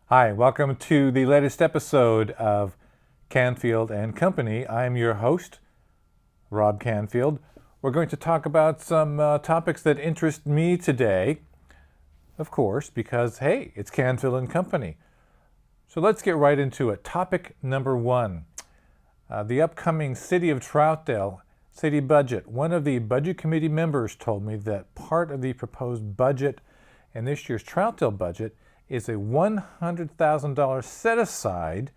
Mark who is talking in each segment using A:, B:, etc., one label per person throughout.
A: Hi, welcome to the latest episode of Canfield Company. I'm your host, Rob Canfield. We're going to talk about some topics that interest me today, of course, because, hey, it's Canfield Company. So let's get right into it. Topic number one, the upcoming City of Troutdale city budget. One of the budget committee members told me that part of the proposed budget in this year's Troutdale budget is a $100,000 set aside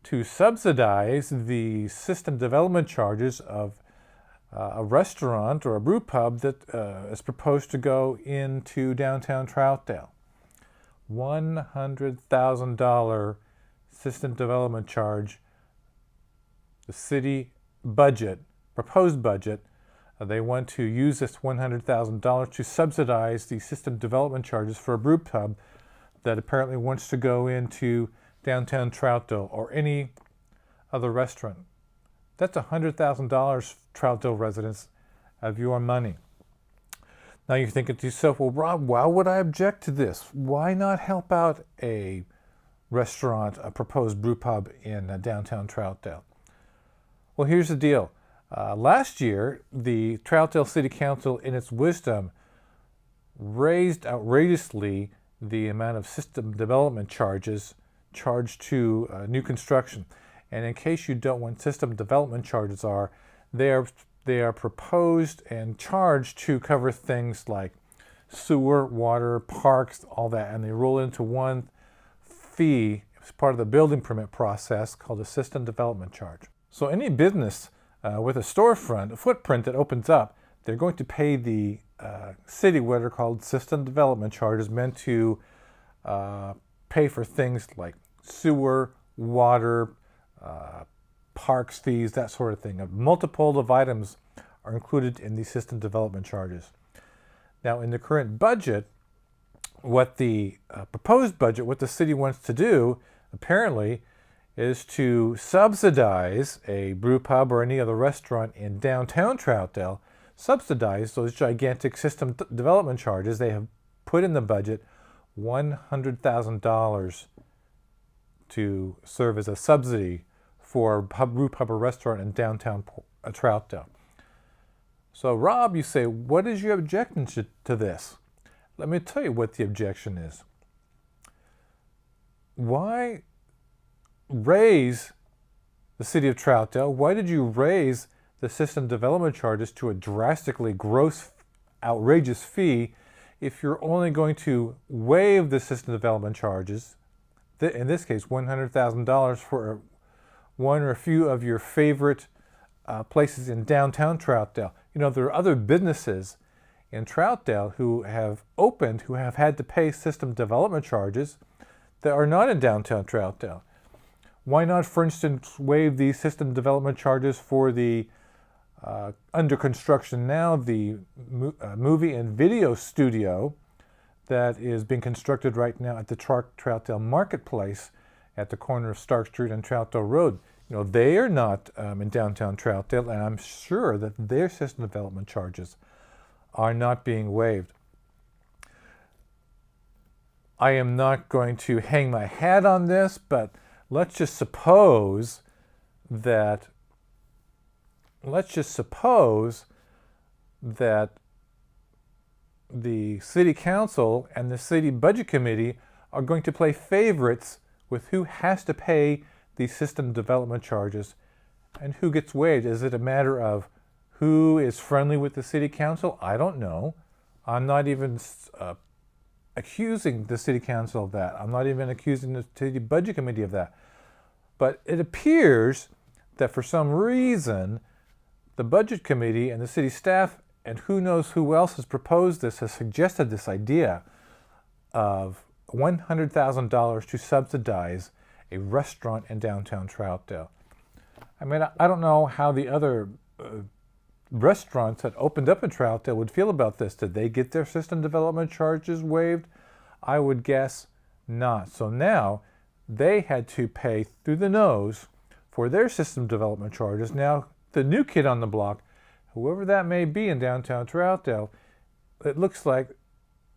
A: to subsidize the system development charges of a restaurant or a brew pub that is proposed to go into downtown Troutdale. $100,000 system development charge. The city budget, proposed budget, they want to use this $100,000 to subsidize the system development charges for a brew pub that apparently wants to go into downtown Troutdale or any other restaurant. That's $100,000, Troutdale residents, of your money. Now you're thinking to yourself, well, Rob, why would I object to this? Why not help out a restaurant, a proposed brew pub in downtown Troutdale? Well, here's the deal. Last year, the Troutdale City Council, in its wisdom, raised outrageously the amount of system development charges charged to new construction. And in case you don't know what system development charges are, they are proposed and charged to cover things like sewer, water, parks, all that, and they roll into one fee as part of the building permit process called a system development charge. So any business with a storefront, a footprint that opens up, they're going to pay the city what are called system development charges, meant to pay for things like sewer, water, parks fees, that sort of thing. A multiple of items are included in the system development charges. Now, in the current budget, what the proposed budget, what the city wants to do, apparently, is to subsidize a brew pub or any other restaurant in downtown Troutdale, subsidize those gigantic system development charges. They have put in the budget $100,000 to serve as a subsidy for a brew pub or restaurant in downtown Troutdale. So, Rob, you say, what is your objection to this? Let me tell you what the objection is. Why raise the city of Troutdale? Why did you raise the system development charges to a drastically gross, outrageous fee if you're only going to waive the system development charges, in this case $100,000 for one or a few of your favorite places in downtown Troutdale? You know, there are other businesses in Troutdale who have opened, who have had to pay system development charges that are not in downtown Troutdale. Why not, for instance, waive the system development charges for the under construction now, the movie and video studio that is being constructed right now at the Troutdale Marketplace at the corner of Stark Street and Troutdale Road? You know, they are not in downtown Troutdale, and I'm sure that their system development charges are not being waived. I am not going to hang my hat on this, but let's just suppose that the city council and the city budget committee are going to play favorites with who has to pay the system development charges and who gets waived. Is it a matter of who is friendly with the city council? I don't know. I'm not even accusing the city council of that. I'm not even accusing the city budget committee of that. But it appears that for some reason, the budget committee and the city staff, and who knows who else has proposed this, has suggested this idea of $100,000 to subsidize a restaurant in downtown Troutdale. I mean, I don't know how the other restaurants that opened up in Troutdale would feel about this. Did they get their system development charges waived? I would guess not. So now they had to pay through the nose for their system development charges. Now the new kid on the block, whoever that may be in downtown Troutdale, it looks like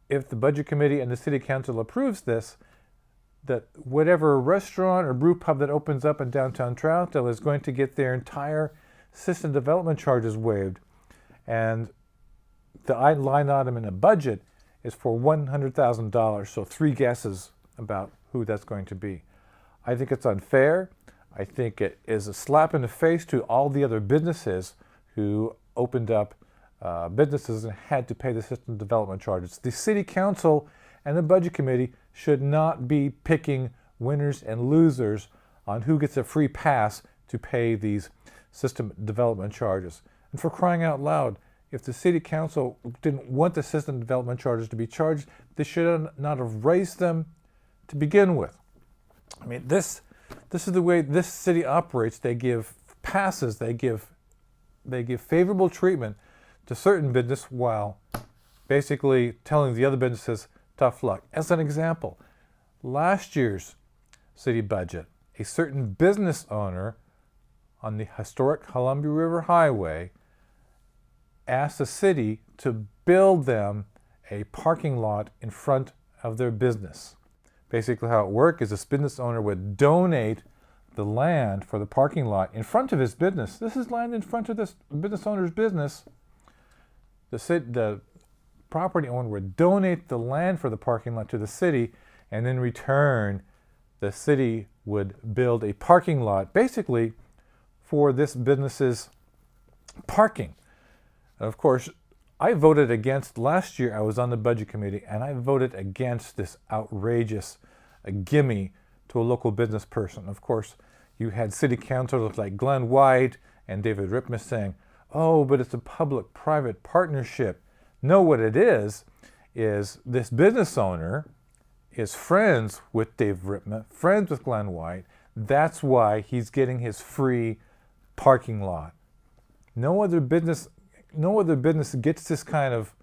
A: if the budget committee and the city council approves this, that whatever restaurant or brew pub that opens up in downtown Troutdale is going to get their entire system development charges waived. And the line item in a budget is for $100,000. So 3 guesses about who that's going to be. I think it's unfair. I think it is a slap in the face to all the other businesses who opened up businesses and had to pay the system development charges. The city council and the budget committee should not be picking winners and losers on who gets a free pass to pay these system development charges. And for crying out loud, if the city council didn't want the system development charges to be charged, they should not have raised them to begin with. I mean, this is the way this city operates. They give passes, they give favorable treatment to certain business while basically telling the other businesses tough luck. As an example, last year's city budget, a certain business owner on the historic Columbia River Highway asked the city to build them a parking lot in front of their business. Basically how it worked is this business owner would donate the land for the parking lot in front of his business. This is land in front of this business owner's business. The property owner would donate the land for the parking lot to the city, and in return, the city would build a parking lot basically for this business's parking. And of course, I voted against, last year I was on the budget committee, and I voted against this outrageous gimme to a local business person. Of course, you had city councilors like Glenn White and David Ripma saying, oh, but it's a public-private partnership. No, what it is this business owner is friends with Dave Ripma, friends with Glenn White. That's why he's getting his free parking lot. No other business gets this kind of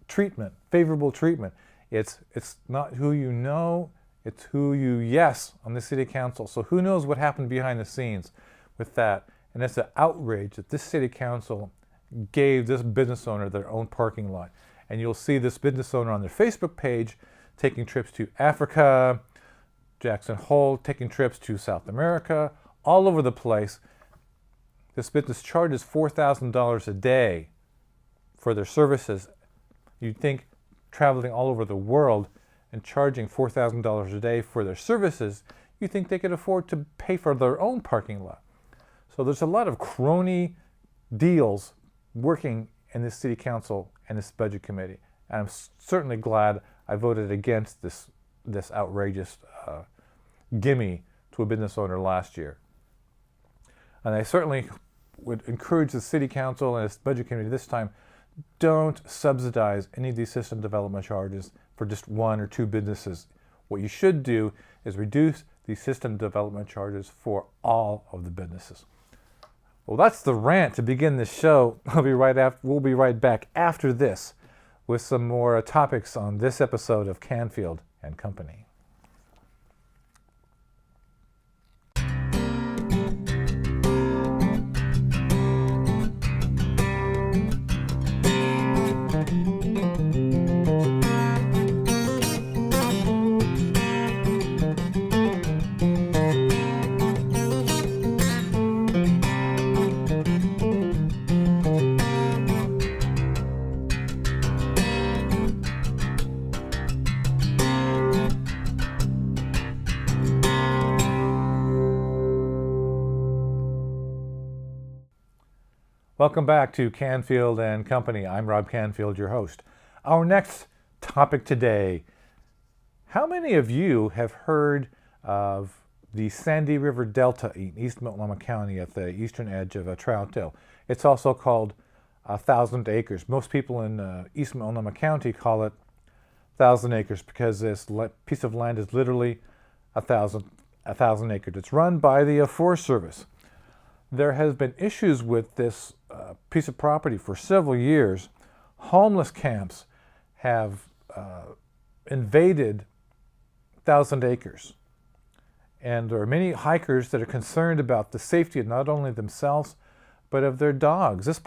A: treatment, favorable treatment. It's not who you know, it's who you yes on the city council. So who knows what happened behind the scenes with that. And it's an outrage that this city council gave this business owner their own parking lot. And you'll see this business owner on their Facebook page taking trips to Africa, Jackson Hole, taking trips to South America, all over the place. This business charges $4,000 a day for their services. You'd think traveling all over the world and charging $4,000 a day for their services, you think they could afford to pay for their own parking lot. So there's a lot of crony deals working in this city council and this budget committee. And I'm certainly glad I voted against this outrageous gimme to a business owner last year. And I certainly would encourage the city council and its budget committee this time, don't subsidize any of these system development charges for just 1 or 2 businesses. What you should do is reduce the system development charges for all of the businesses. Well, that's the rant to begin this show. We'll be right back after this with some more topics on this episode of Canfield and Company. Welcome back to Canfield and Company. I'm Rob Canfield, your host. Our next topic today. How many of you have heard of the Sandy River Delta in East Multnomah County at the eastern edge of Troutdale? It's also called 1,000 acres. Most people in East Multnomah County call it 1,000 acres because this piece of land is literally 1,000 acres. It's run by the Forest Service. There has been issues with this piece of property for several years. Homeless camps have invaded 1,000 acres. And there are many hikers that are concerned about the safety of not only themselves, but of their dogs. This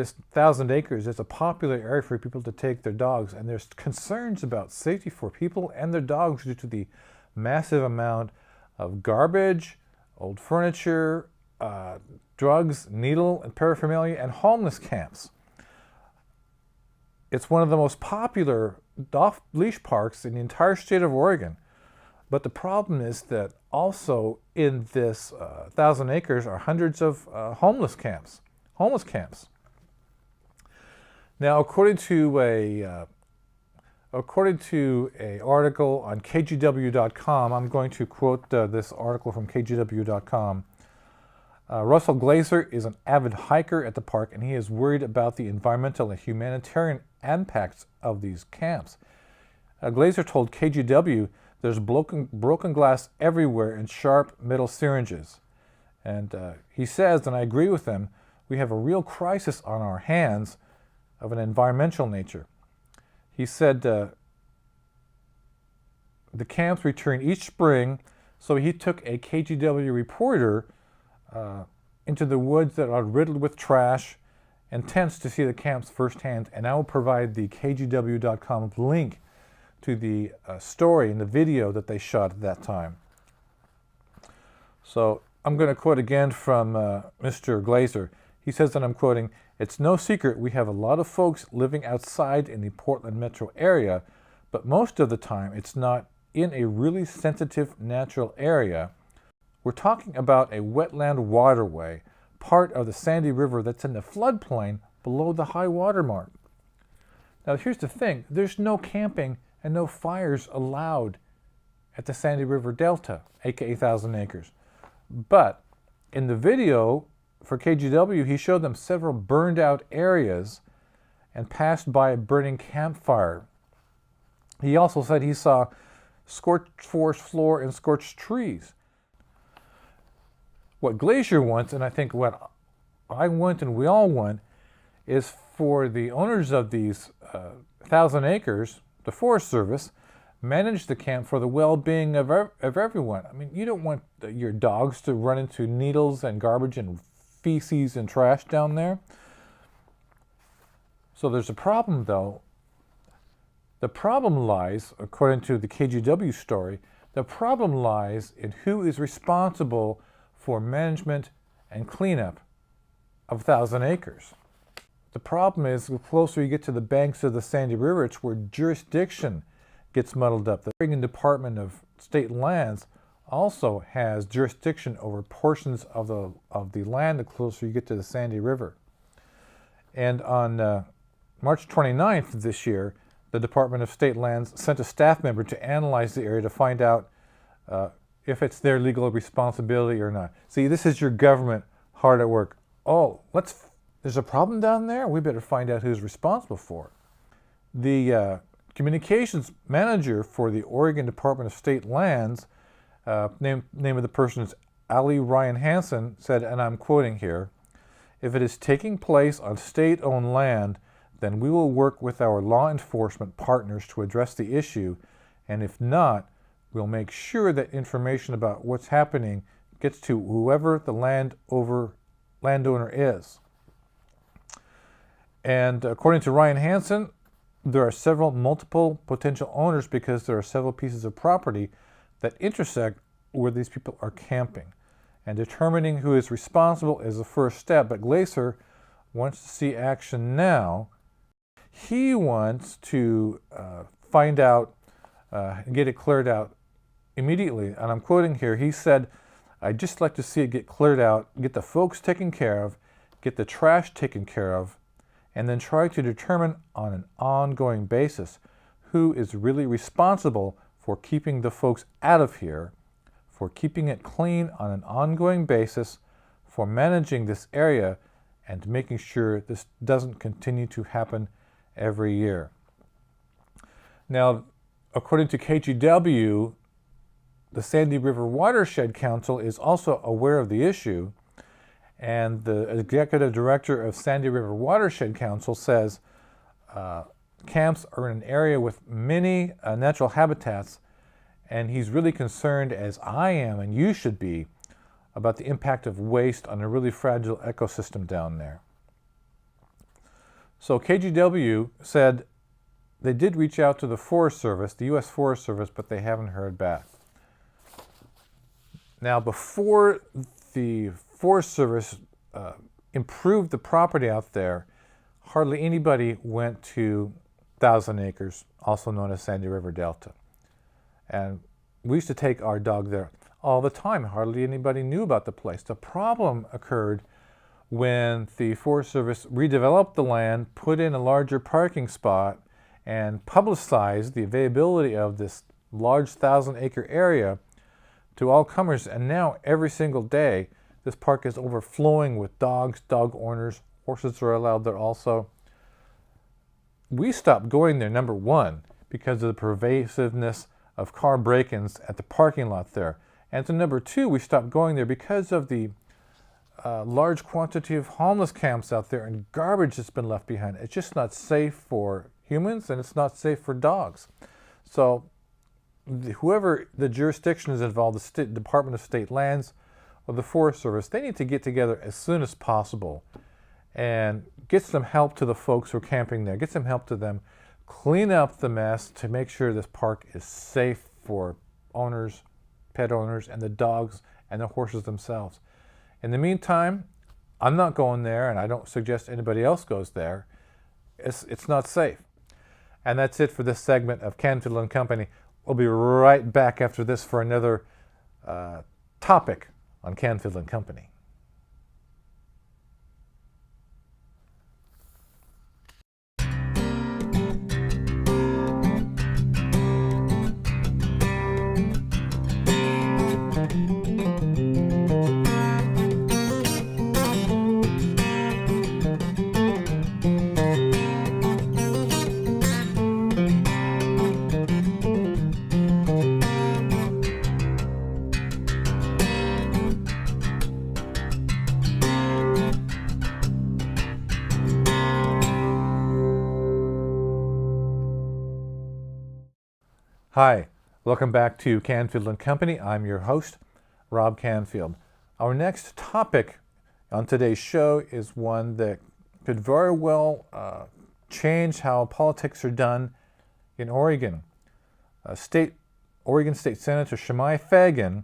A: this 1,000 acres is a popular area for people to take their dogs, and there's concerns about safety for people and their dogs due to the massive amount of garbage, old furniture, drugs, needle and paraphernalia, and homeless camps. It's one of the most popular off-leash parks in the entire state of Oregon. But the problem is that also in this 1,000 acres are hundreds of homeless camps. Now, according to a article on KGW.com, I'm going to quote this article from KGW.com. Russell Glazer is an avid hiker at the park, and he is worried about the environmental and humanitarian impacts of these camps. Glazer told KGW there's broken glass everywhere and sharp metal syringes. And he says, and I agree with him, we have a real crisis on our hands of an environmental nature. He said the camps return each spring, so he took a KGW reporter into the woods that are riddled with trash and tents to see the camps firsthand, and I will provide the KGW.com link to the story and the video that they shot at that time. So I'm going to quote again from Mr. Glazer. He says, and I'm quoting, "It's no secret we have a lot of folks living outside in the Portland metro area, but most of the time it's not in a really sensitive natural area. We're talking about a wetland waterway, part of the Sandy River that's in the floodplain below the high water mark." Now here's the thing, there's no camping and no fires allowed at the Sandy River Delta, aka 1,000 acres. But in the video for KGW, he showed them several burned out areas and passed by a burning campfire. He also said he saw scorched forest floor and scorched trees. What Glazer wants, and I think what I want and we all want, is for the owners of these 1,000 acres, the Forest Service, manage the camp for the well-being of everyone. I mean, you don't want your dogs to run into needles and garbage and feces and trash down there. So there's a problem, though. The problem lies, according to the KGW story, the problem lies in who is responsible for management and cleanup of 1,000 acres. The problem is, the closer you get to the banks of the Sandy River, it's where jurisdiction gets muddled up. The Oregon Department of State Lands also has jurisdiction over portions of the land the closer you get to the Sandy River. And on March 29th of this year, the Department of State Lands sent a staff member to analyze the area to find out if it's their legal responsibility or not. See, this is your government hard at work. Oh, there's a problem down there? We better find out who's responsible for it. The communications manager for the Oregon Department of State Lands, name of the person is Ali Ryan Hansen, said, and I'm quoting here, "If it is taking place on state-owned land, then we will work with our law enforcement partners to address the issue, and if not, we'll make sure that information about what's happening gets to whoever the landowner is." And according to Ryan Hansen, there are multiple potential owners because there are several pieces of property that intersect where these people are camping. And determining who is responsible is the first step, but Glazer wants to see action now. He wants to find out and get it cleared out immediately. And I'm quoting here, he said, "I'd just like to see it get cleared out, get the folks taken care of, get the trash taken care of, and then try to determine on an ongoing basis who is really responsible for keeping the folks out of here, for keeping it clean on an ongoing basis, for managing this area, and making sure this doesn't continue to happen every year." Now, according to KGW, the Sandy River Watershed Council is also aware of the issue, and the executive director of Sandy River Watershed Council says camps are in an area with many natural habitats, and he's really concerned, as I am and you should be, about the impact of waste on a really fragile ecosystem down there. So KGW said they did reach out to the Forest Service, the U.S. Forest Service, but they haven't heard back. Now, before the Forest Service improved the property out there, hardly anybody went to 1,000 Acres, also known as Sandy River Delta. And we used to take our dog there all the time. Hardly anybody knew about the place. The problem occurred when the Forest Service redeveloped the land, put in a larger parking spot, and publicized the availability of this large 1,000-acre area to all comers. And now every single day this park is overflowing with dogs, dog owners. Horses are allowed there also. We stopped going there, number one, because of the pervasiveness of car break-ins at the parking lot there. And so number two, we stopped going there because of the large quantity of homeless camps out there and garbage that's been left behind. It's just not safe for humans, and it's not safe for dogs. So whoever the jurisdiction is involved, the Department of State Lands or the Forest Service, they need to get together as soon as possible and get some help to the folks who are camping there. Get some help to them. Clean up the mess to make sure this park is safe for owners, pet owners, and the dogs and the horses themselves. In the meantime, I'm not going there, and I don't suggest anybody else goes there. It's not safe. And that's it for this segment of Canfield Company. We'll be right back after this for another topic on Canfield Company. Hi, welcome back to Canfield Company. I'm your host, Rob Canfield. Our next topic on today's show is one that could very well change how politics are done in Oregon. Oregon State Senator Shemai Fagan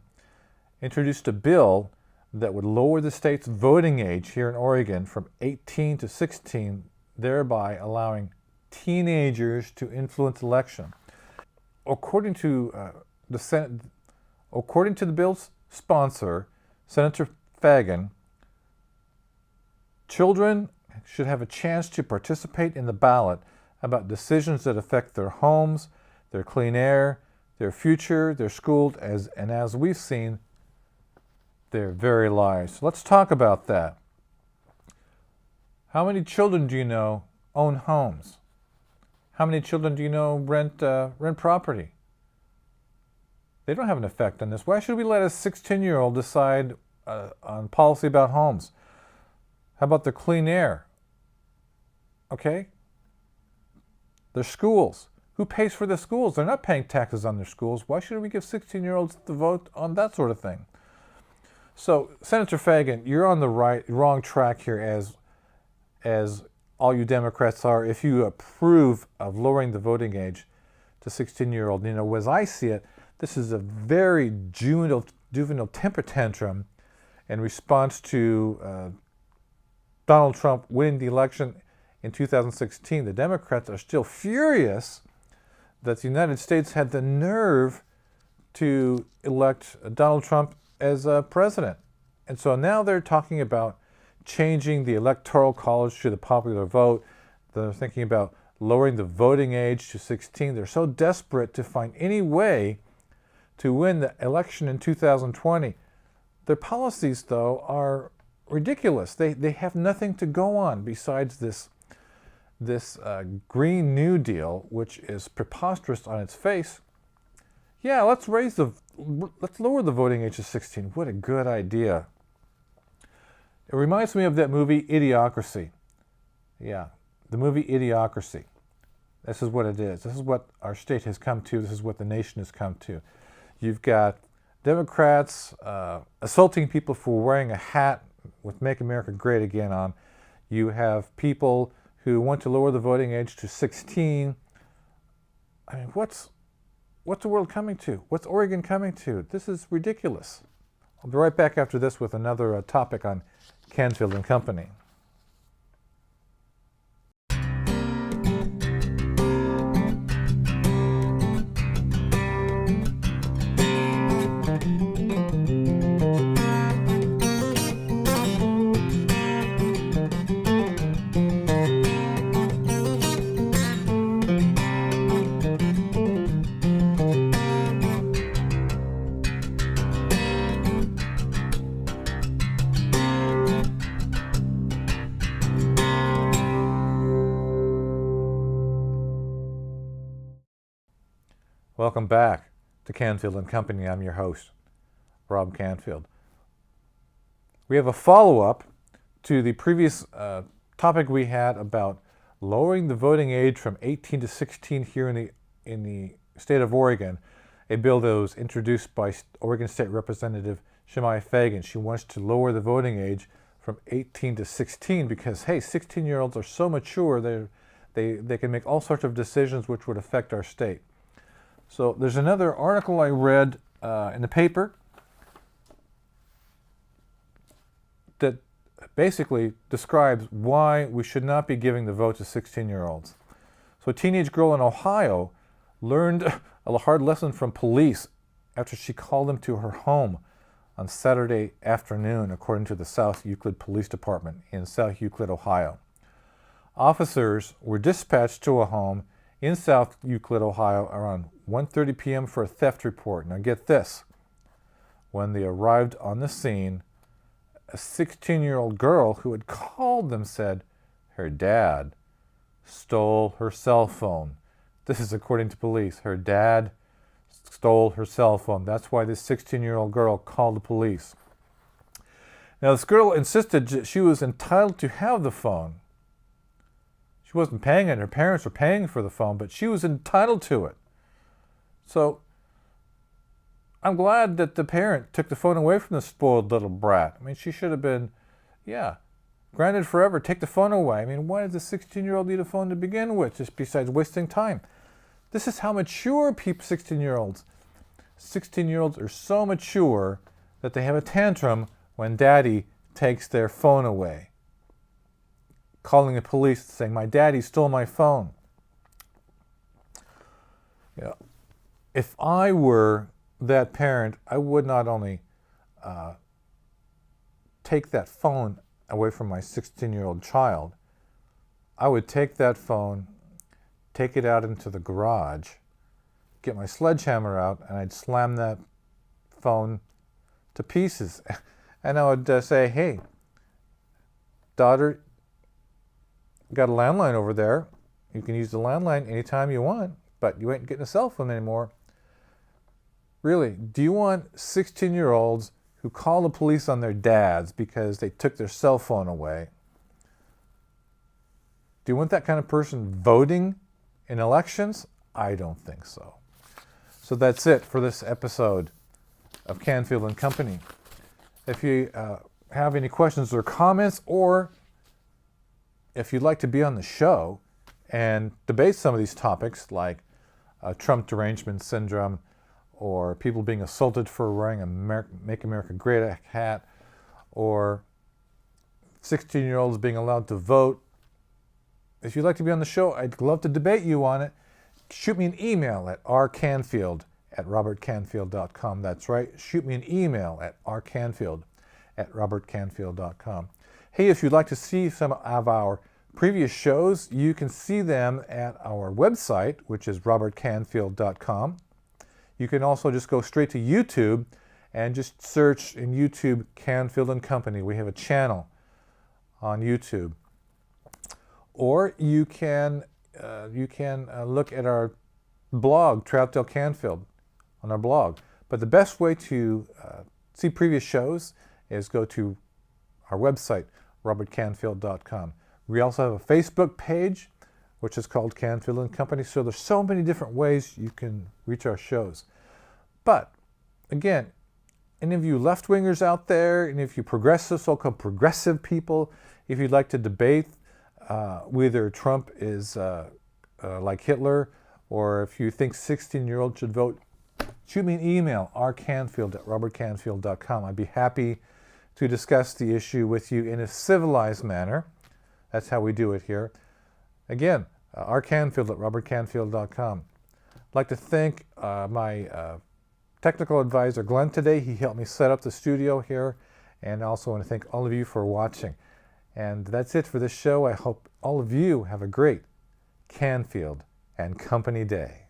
A: introduced a bill that would lower the state's voting age here in Oregon from 18 to 16, thereby allowing teenagers to influence election. According to the bill's sponsor, Senator Fagan, children should have a chance to participate in the ballot about decisions that affect their homes, their clean air, their future, their schools, and as we've seen, their very lives. So let's talk about that. How many children do you know own homes? How many children do you know rent property? They don't have an effect on this. Why should we let a 16-year-old decide on policy about homes? How about their clean air? Okay? Their schools. Who pays for the schools? They're not paying taxes on their schools. Why shouldn't we give 16-year-olds the vote on that sort of thing? So, Senator Fagan, you're on the wrong track here, as all you Democrats are, if you approve of lowering the voting age to 16-year-old. You know, as I see it, this is a very juvenile temper tantrum in response to Donald Trump winning the election in 2016. The Democrats are still furious that the United States had the nerve to elect Donald Trump as president. And so now they're talking about changing the Electoral College to the popular vote. They're thinking about lowering the voting age to 16. They're so desperate to find any way to win the election in 2020. Their policies, though, are ridiculous. They have nothing to go on besides this Green New Deal, which is preposterous on its face. Yeah, let's lower the voting age to 16. What a good idea. It reminds me of that movie, Idiocracy. Yeah, the movie Idiocracy. This is what it is. This is what our state has come to. This is what the nation has come to. You've got Democrats assaulting people for wearing a hat with Make America Great Again on. You have people who want to lower the voting age to 16. I mean, what's the world coming to? What's Oregon coming to? This is ridiculous. I'll be right back after this with another topic on Canfield and Company. Welcome back to Canfield and Company. I'm your host, Rob Canfield. We have a follow-up to the previous topic we had about lowering the voting age from 18 to 16 here in the state of Oregon, a bill that was introduced by Oregon State Representative Shemai Fagan. She wants to lower the voting age from 18 to 16 because, hey, 16-year-olds are so mature, they can make all sorts of decisions which would affect our state. So there's another article I read in the paper that basically describes why we should not be giving the vote to 16-year-olds. So a teenage girl in Ohio learned a hard lesson from police after she called them to her home on Saturday afternoon, according to the South Euclid Police Department in South Euclid, Ohio. Officers were dispatched to a home in South Euclid, Ohio around 1:30 p.m. for a theft report. Now get this. When they arrived on the scene, a 16-year-old girl who had called them said her dad stole her cell phone. This is according to police. Her dad stole her cell phone. That's why this 16-year-old girl called the police. Now this girl insisted that she was entitled to have the phone. She wasn't paying it. Her parents were paying for the phone, but she was entitled to it. So I'm glad that the parent took the phone away from the spoiled little brat. I mean, she should have been, granted forever, take the phone away. I mean, why does a 16-year-old need a phone to begin with, just besides wasting time? This is how mature 16-year-olds. 16-year-olds are so mature that they have a tantrum when daddy takes their phone away. Calling the police saying, my daddy stole my phone. If I were that parent, I would not only take that phone away from my 16-year-old child, I would take that phone, take it out into the garage, get my sledgehammer out, and I'd slam that phone to pieces. And I would say, hey, daughter, got a landline over there. You can use the landline anytime you want, but you ain't getting a cell phone anymore. Really, do you want 16-year-olds who call the police on their dads because they took their cell phone away? Do you want that kind of person voting in elections? I don't think so. So that's it for this episode of Canfield and Company. If you have any questions or comments, or if you'd like to be on the show and debate some of these topics like Trump derangement syndrome, or people being assaulted for wearing a Make America Great hat, or 16-year-olds being allowed to vote, if you'd like to be on the show, I'd love to debate you on it. Shoot me an email at rcanfield@robertcanfield.com. That's right. Shoot me an email at rcanfield@robertcanfield.com. Hey, if you'd like to see some of our previous shows, you can see them at our website, which is robertcanfield.com. You can also just go straight to YouTube and just search in YouTube Canfield and Company. We have a channel on YouTube. Or you can look at our blog, Troutdale Canfield, on our blog. But the best way to see previous shows is go to our website, robertcanfield.com. We also have a Facebook page, which is called Canfield and Company. So there's so many different ways you can reach our shows. But again, any of you left-wingers out there, any of you progressive, so-called progressive people, if you'd like to debate whether Trump is like Hitler, or if you think 16-year-olds should vote, shoot me an email, rcanfield@robertcanfield.com. I'd be happy to discuss the issue with you in a civilized manner. That's how we do it here. Again, rcanfield@robertcanfield.com. I'd like to thank my technical advisor, Glenn, today. He helped me set up the studio here. And I also want to thank all of you for watching. And that's it for this show. I hope all of you have a great Canfield and Company Day.